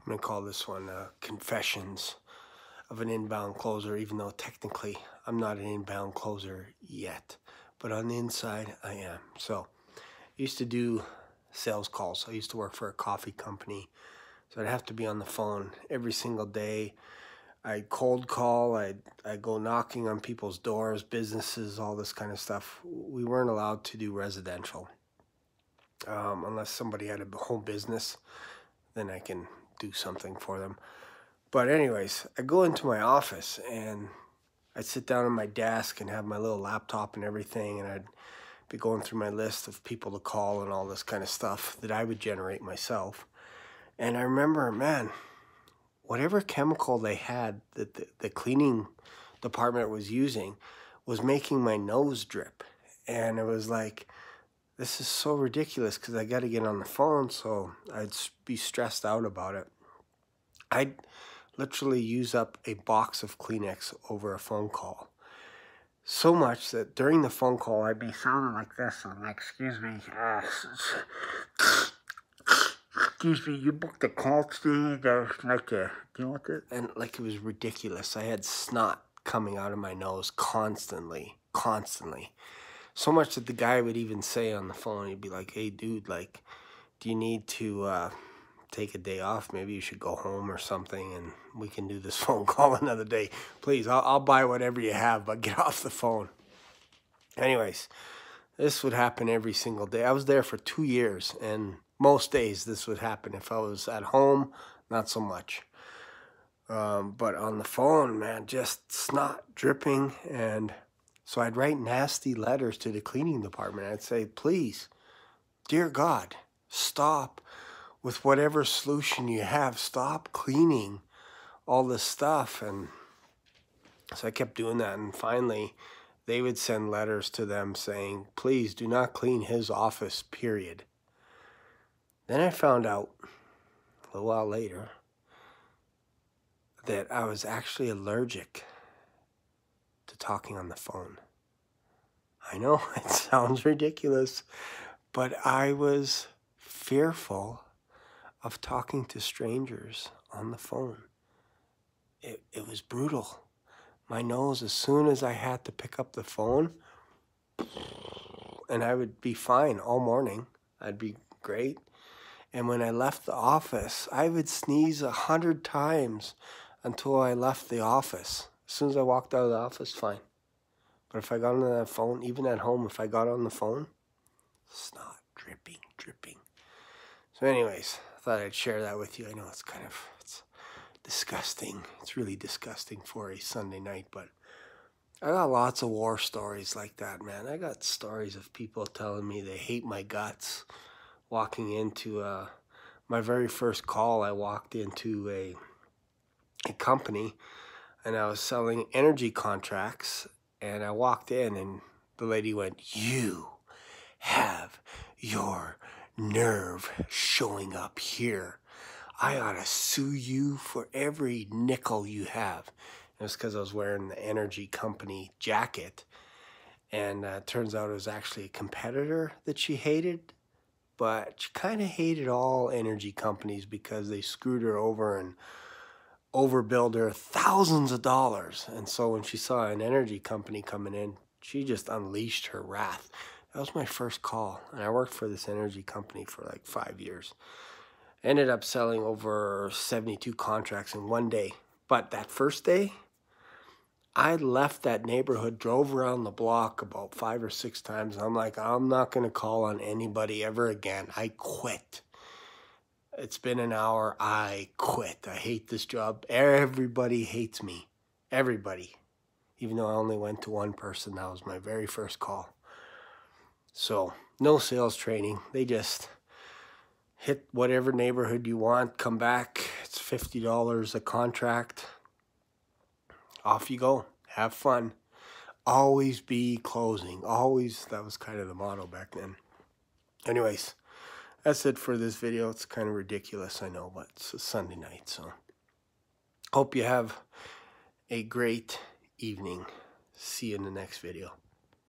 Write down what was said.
I'm going to call this one Confessions of an Inbound Closer, even though technically I'm not an inbound closer yet. But on the inside, I am. So I used to do sales calls. I used to work for a coffee company. So I'd have to be on the phone every single day. I'd cold call. I'd go knocking on people's doors, businesses, all this kind of stuff. We weren't allowed to do residential unless somebody had a home business. Then I can do something for them. But anyways, I go into my office and I'd sit down at my desk and have my little laptop and everything, and I'd be going through my list of people to call and all this kind of stuff that I would generate myself. And I remember, man, whatever chemical they had that the cleaning department was using was making my nose drip. And it was like, this is so ridiculous because I got to get on the phone, so I'd be stressed out about it. I'd literally use up a box of Kleenex over a phone call. So much that during the phone call, I'd be sounding like this. I'm like, excuse me, excuse me, you booked a call today, like, do you want it? And like, it was ridiculous. I had snot coming out of my nose constantly. So much that the guy would even say on the phone, he'd be like, hey dude, like, do you need to take a day off? Maybe you should go home or something, and we can do this phone call another day. Please, I'll buy whatever you have, but get off the phone. Anyways, this would happen every single day. I was there for 2 years, and most days this would happen. If I was at home, not so much. But on the phone, man, just snot dripping. And so I'd write nasty letters to the cleaning department. I'd say, please, dear God, stop with whatever solution you have. Stop cleaning all this stuff. And so I kept doing that. And finally, they would send letters to them saying, please do not clean his office, period. Then I found out a little while later that I was actually allergic to talking on the phone. I know it sounds ridiculous, but I was fearful of talking to strangers on the phone. It was brutal. My nose, as soon as I had to pick up the phone, and I would be fine all morning. I'd be great. And when I left the office, I would sneeze 100 times until I left the office. As soon as I walked out of the office, fine. But if I got on that phone, even at home, if I got on the phone, snot dripping. So anyways, I thought I'd share that with you. I know it's disgusting. It's really disgusting for a Sunday night, but I got lots of war stories like that, man. I got stories of people telling me they hate my guts. Walking into my very first call, I walked into a company, and I was selling energy contracts, and I walked in, and the lady went, you have your nerve showing up here. I ought to sue you for every nickel you have. It was because I was wearing the energy company jacket, and turns out it was actually a competitor that she hated, but she kind of hated all energy companies because they screwed her over and overbilled her thousands of dollars. And so when she saw an energy company coming in, she just unleashed her wrath. That was my first call, and I worked for this energy company for like 5 years. Ended up selling over 72 contracts in one day. But that first day, I left that neighborhood, drove around the block about 5 or 6 times. I'm like, I'm not going to call on anybody ever again. I quit. It's been an hour. I quit. I hate this job. Everybody hates me. Everybody. Even though I only went to one person. That was my very first call. So, no sales training. They just hit whatever neighborhood you want. Come back. It's $50 a contract. Off you go. Have fun. Always be closing. Always. That was kind of the motto back then. Anyways, that's it for this video. It's kind of ridiculous, I know, but it's a Sunday night, so hope you have a great evening. See you in the next video.